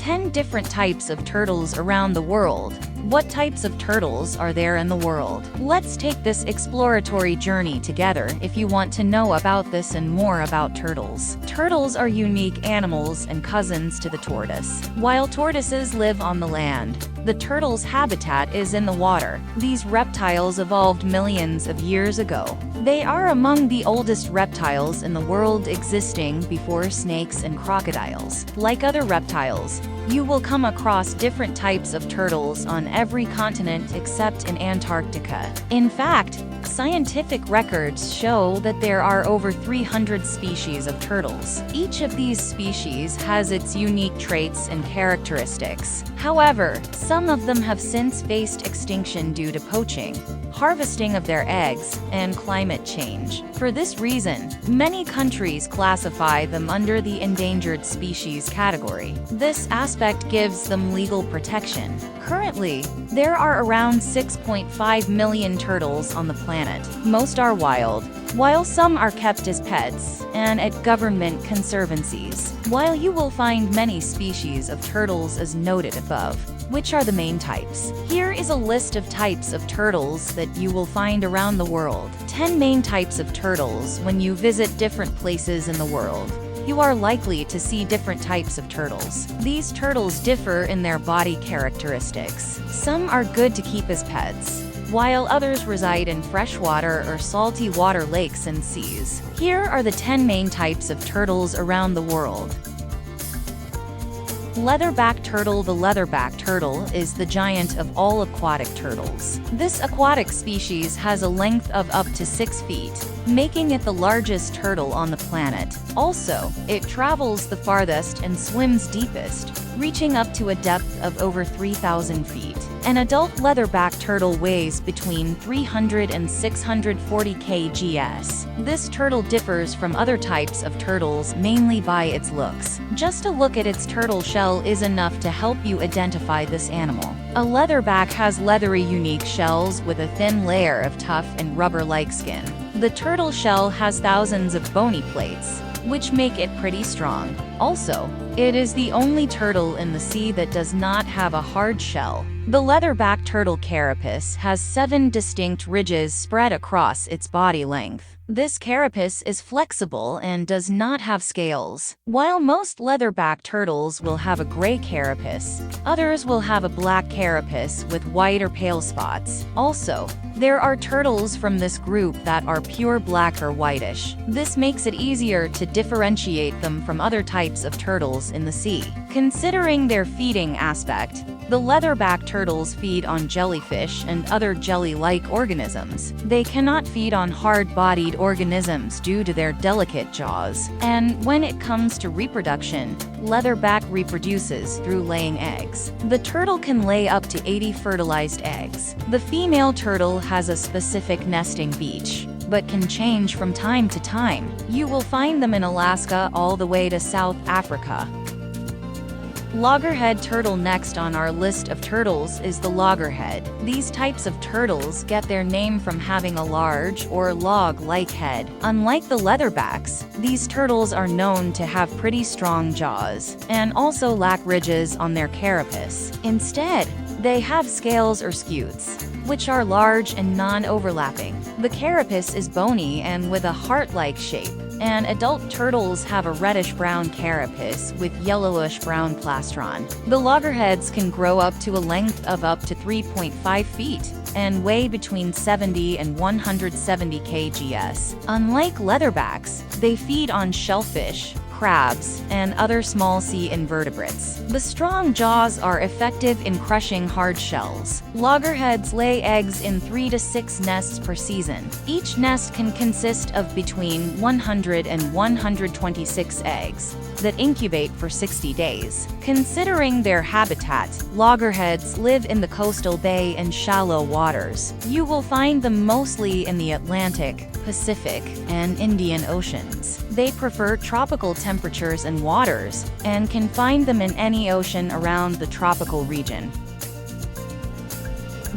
10 different types of turtles around the world. What types of turtles are there in the world? Let's take this exploratory journey together if you want to know about this and more about turtles. Turtles are unique animals and cousins to the tortoise. While tortoises live on the land, the turtle's habitat is in the water. These reptiles evolved millions of years ago. They are among the oldest reptiles in the world, existing before snakes and crocodiles. Like other reptiles, you will come across different types of turtles on every continent except in Antarctica. In fact, scientific records show that there are over 300 species of turtles. Each of these species has its unique traits and characteristics. However, some of them have since faced extinction due to poaching, harvesting of their eggs, and climate change. For this reason, many countries classify them under the endangered species category. This aspect gives them legal protection. Currently, there are around 6.5 million turtles on the planet. Most are wild, while some are kept as pets and at government conservancies. While you will find many species of turtles as noted above, which are the main types. Here is a list of types of turtles that you will find around the world. 10 main types of turtles. When you visit different places in the world, you are likely to see different types of turtles. These turtles differ in their body characteristics. Some are good to keep as pets, while others reside in freshwater or salty water lakes and seas. Here are the 10 main types of turtles around the world. Leatherback turtle. The leatherback turtle is the giant of all aquatic turtles. This aquatic species has a length of up to 6 feet, making it the largest turtle on the planet. Also, it travels the farthest and swims deepest, reaching up to a depth of over 3,000 feet. An adult leatherback turtle weighs between 300 and 640 kgs. This turtle differs from other types of turtles mainly by its looks. Just a look at its turtle shell is enough to help you identify this animal. A leatherback has leathery, unique shells with a thin layer of tough and rubber-like skin. The turtle shell has thousands of bony plates, which make it pretty strong. Also, it is the only turtle in the sea that does not have a hard shell. The leatherback turtle carapace has 7 distinct ridges spread across its body length. This carapace is flexible and does not have scales. While most leatherback turtles will have a gray carapace, others will have a black carapace with white or pale spots. Also, there are turtles from this group that are pure black or whitish. This makes it easier to differentiate them from other types of turtles in the sea. Considering their feeding aspect, the leatherback turtles feed on jellyfish and other jelly-like organisms. They cannot feed on hard-bodied organisms due to their delicate jaws. And when it comes to reproduction, leatherback reproduces through laying eggs. The turtle can lay up to 80 fertilized eggs. The female turtle has a specific nesting beach, but can change from time to time. You will find them in Alaska all the way to South Africa. Loggerhead turtle. Next on our list of turtles is the loggerhead. These types of turtles get their name from having a large or log-like head. Unlike the leatherbacks, these turtles are known to have pretty strong jaws and also lack ridges on their carapace. Instead, they have scales or scutes, which are large and non-overlapping. The carapace is bony and with a heart-like shape, and adult turtles have a reddish-brown carapace with yellowish-brown plastron. The loggerheads can grow up to a length of up to 3.5 feet and weigh between 70 and 170 kgs. Unlike leatherbacks, they feed on shellfish, crabs, and other small sea invertebrates. The strong jaws are effective in crushing hard shells. Loggerheads lay eggs in 3 to 6 nests per season. Each nest can consist of between 100 and 126 eggs that incubate for 60 days. Considering their habitat, loggerheads live in the coastal bay and shallow waters. You will find them mostly in the Atlantic, Pacific, and Indian Oceans. They prefer tropical temperatures and waters, and can find them in any ocean around the tropical region.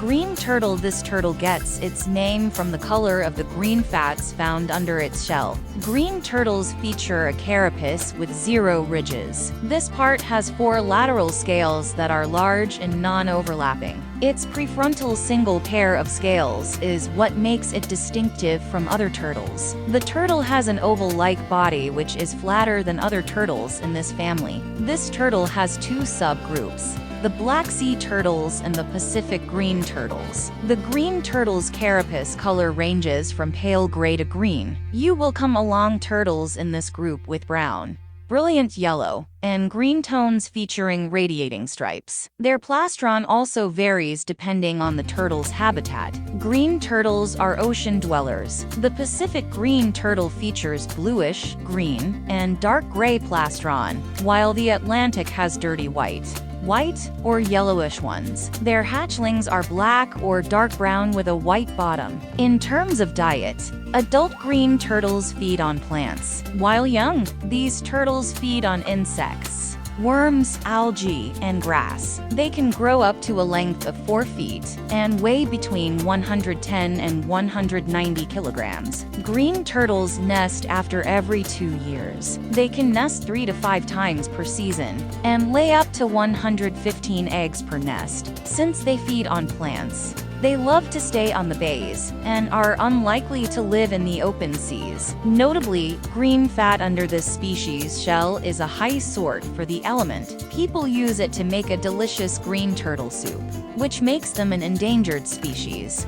green turtle. This turtle gets its name from the color of the green fats found under its shell. Green turtles feature a carapace with 0 ridges. This part has 4 lateral scales that are large and non-overlapping. Its prefrontal single pair of scales is what makes it distinctive from other turtles. The turtle has an oval-like body which is flatter than other turtles in this family. This turtle has 2 subgroups: the Black Sea turtles and the Pacific green turtles. The green turtle's carapace color ranges from pale gray to green. You will come along turtles in this group with brown, brilliant yellow, and green tones featuring radiating stripes. Their plastron also varies depending on the turtle's habitat. Green turtles are ocean dwellers. The Pacific green turtle features bluish, green, and dark gray plastron, while the Atlantic has dirty white or yellowish ones. Their hatchlings are black or dark brown with a white bottom. In terms of diet, adult green turtles feed on plants, while young, these turtles feed on insects, worms, algae, and grass. They can grow up to a length of 4 feet and weigh between 110 and 190 kilograms. Green turtles nest after every 2 years. They can nest 3 to 5 times per season and lay up to 115 eggs per nest. Since they feed on plants, they love to stay on the bays and are unlikely to live in the open seas. Notably, green fat under this species' shell is a high sort for the element. People use it to make a delicious green turtle soup, which makes them an endangered species.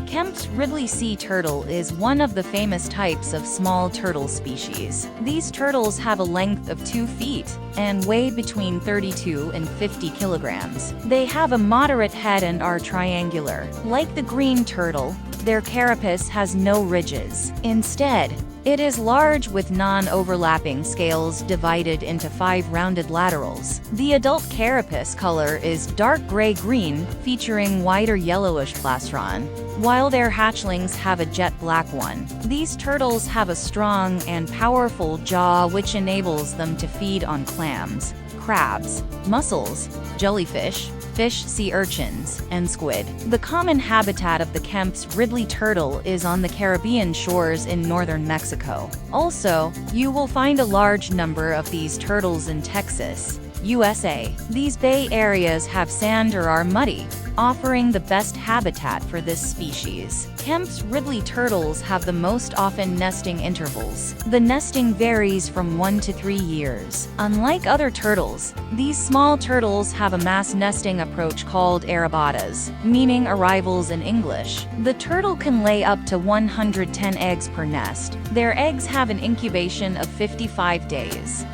KEMP'S Ridley sea turtle is one of the famous types of small turtle species. These turtles have a length of 2 feet and weigh between 32 and 50 kilograms. They have a moderate head and are triangular. Like the green turtle, their carapace has no ridges. Instead, it is large with non-overlapping scales divided into 5 rounded laterals. The adult carapace color is dark gray-green, featuring white or yellowish plastron, while their hatchlings have a jet black one. These turtles have a strong and powerful jaw which enables them to feed on clams, crabs, mussels, jellyfish, fish, sea urchins, and squid. The common habitat of the KEMP'S Ridley turtle is on the Caribbean shores in northern Mexico. Also, you will find a large number of these turtles in Texas, USA. These bay areas have sand or are muddy, offering the best habitat for this species. KEMP'S Ridley turtles have the most often nesting intervals. The nesting varies from 1 to 3 years. Unlike other turtles, these small turtles have a mass nesting approach called arribadas, meaning arrivals in English. The turtle can lay up to 110 eggs per nest. Their eggs have an incubation of 55 days.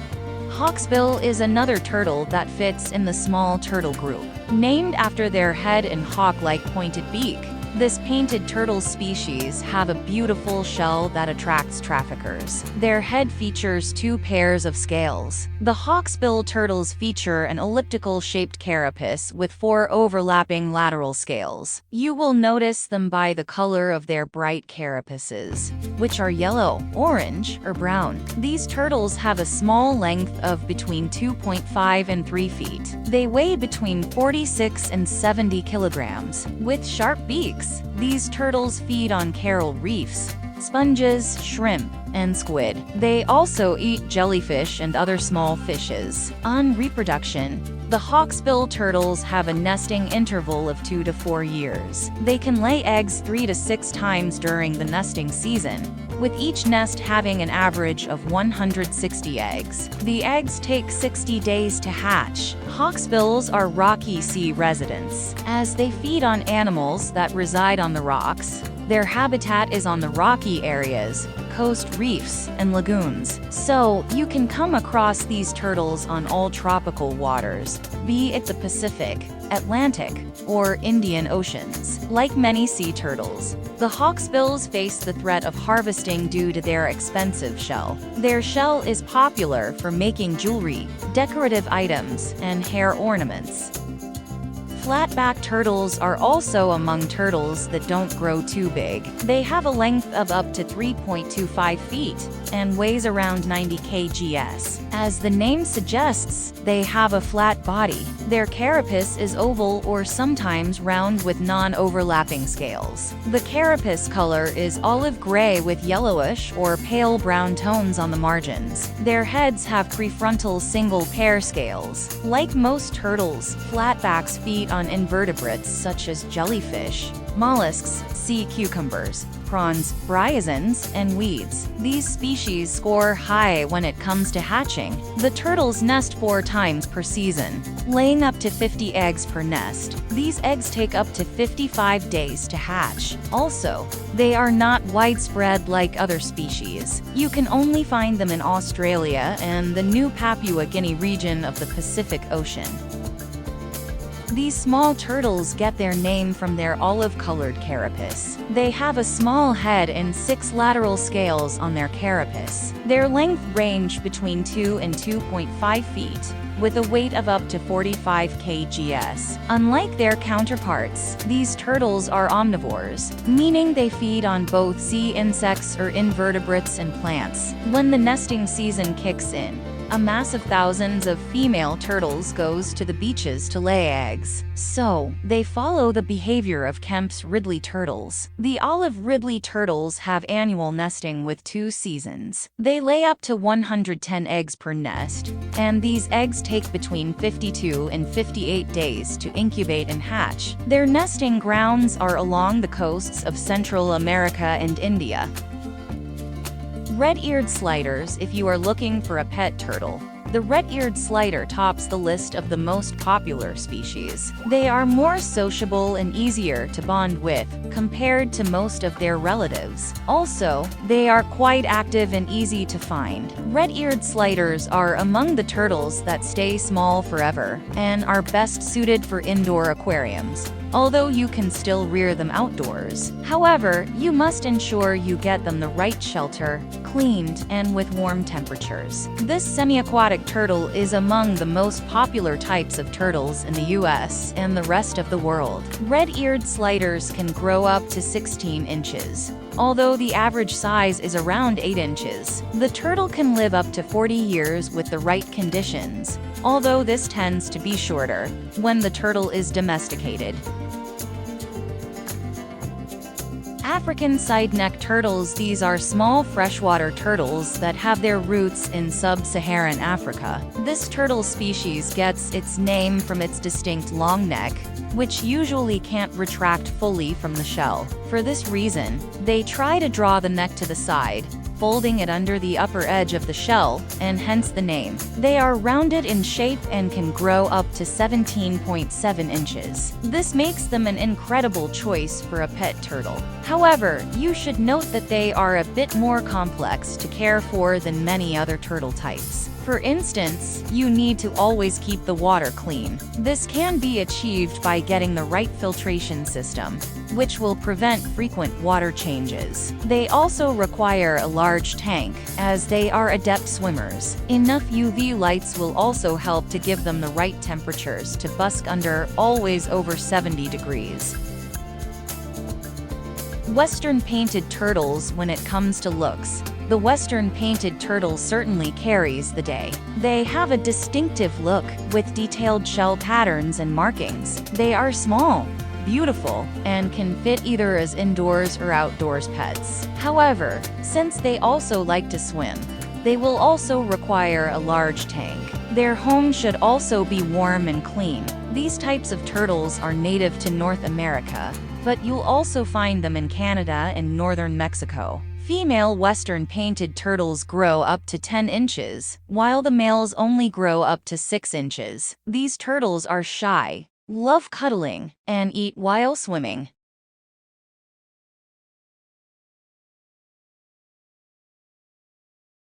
Hawksbill is another turtle that fits in the small turtle group, named after their head and hawk-like pointed beak. This painted turtle species have a beautiful shell that attracts traffickers. Their head features 2 pairs of scales. The hawksbill turtles feature an elliptical-shaped carapace with 4 overlapping lateral scales. You will notice them by the color of their bright carapaces, which are yellow, orange, or brown. These turtles have a small length of between 2.5 and 3 feet. They weigh between 46 and 70 kilograms. With sharp beaks, these turtles feed on coral reefs, sponges, shrimp, and squid. They also eat jellyfish and other small fishes. On reproduction, the hawksbill turtles have a nesting interval of 2 to 4 years. They can lay eggs 3 to 6 times during the nesting season, with each nest having an average of 160 eggs. The eggs take 60 days to hatch. Hawksbills are rocky sea residents. As they feed on animals that reside on the rocks, their habitat is on the rocky areas, coast reefs, and lagoons. So, you can come across these turtles on all tropical waters, be it the Pacific, Atlantic, or Indian Oceans. Like many sea turtles, the hawksbills face the threat of harvesting due to their expensive shell. Their shell is popular for making jewelry, decorative items, and hair ornaments. Flatback turtles are also among turtles that don't grow too big. They have a length of up to 3.25 feet and weighs around 90 kgs. As the name suggests, they have a flat body. Their carapace is oval or sometimes round with non-overlapping scales. The carapace color is olive gray with yellowish or pale brown tones on the margins. Their heads have prefrontal single pair scales. Like most turtles, flatbacks feed on invertebrates such as jellyfish, mollusks, sea cucumbers, prawns, bryozoans, and weeds. These species score high when it comes to hatching. The turtles nest 4 times per season, laying up to 50 eggs per nest. These eggs take up to 55 days to hatch. Also, they are not widespread like other species. You can only find them in Australia and the New Papua Guinea region of the Pacific Ocean. These small turtles get their name from their olive-colored carapace. They have a small head and 6 lateral scales on their carapace. Their length range between 2 and 2.5 feet, with a weight of up to 45 kgs. Unlike their counterparts, these turtles are omnivores, meaning they feed on both sea insects or invertebrates and plants. When the nesting season kicks in, a mass of thousands of female turtles goes to the beaches to lay eggs. So, they follow the behavior of KEMP'S Ridley turtles. The olive Ridley turtles have annual nesting with 2 seasons. They lay up to 110 eggs per nest, and these eggs take between 52 and 58 days to incubate and hatch. Their nesting grounds are along the coasts of Central America and India. Red-eared sliders. If you are looking for a pet turtle, the red-eared slider tops the list of the most popular species. They are more sociable and easier to bond with compared to most of their relatives. Also, they are quite active and easy to find. Red-eared sliders are among the turtles that stay small forever and are best suited for indoor aquariums, although you can still rear them outdoors. However, you must ensure you get them the right shelter, cleaned, and with warm temperatures. This semi-aquatic turtle is among the most popular types of turtles in the US and the rest of the world. Red-eared sliders can grow up to 16 inches. Although the average size is around 8 inches, the turtle can live up to 40 years with the right conditions, although this tends to be shorter when the turtle is domesticated. African sideneck turtles. These are small freshwater turtles that have their roots in sub-Saharan Africa. This turtle species gets its name from its distinct long neck, which usually can't retract fully from the shell. For this reason, they try to draw the neck to the side, folding it under the upper edge of the shell, and hence the name. They are rounded in shape and can grow up to 17.7 inches. This makes them an incredible choice for a pet turtle. However, you should note that they are a bit more complex to care for than many other turtle types. For instance, you need to always keep the water clean. This can be achieved by getting the right filtration system, which will prevent frequent water changes. They also require a large tank, as they are adept swimmers. Enough UV lights will also help to give them the right temperatures to busk under, always over 70 degrees. Western painted turtles. When it comes to looks, the Western painted turtle certainly carries the day. They have a distinctive look, with detailed shell patterns and markings. They are small, beautiful, and can fit either as indoors or outdoors pets. However, since they also like to swim, they will also require a large tank. Their home should also be warm and clean. These types of turtles are native to North America, but you'll also find them in Canada and northern Mexico. Female Western painted turtles grow up to 10 inches, while the males only grow up to 6 inches. These turtles are shy, love cuddling, and eat while swimming.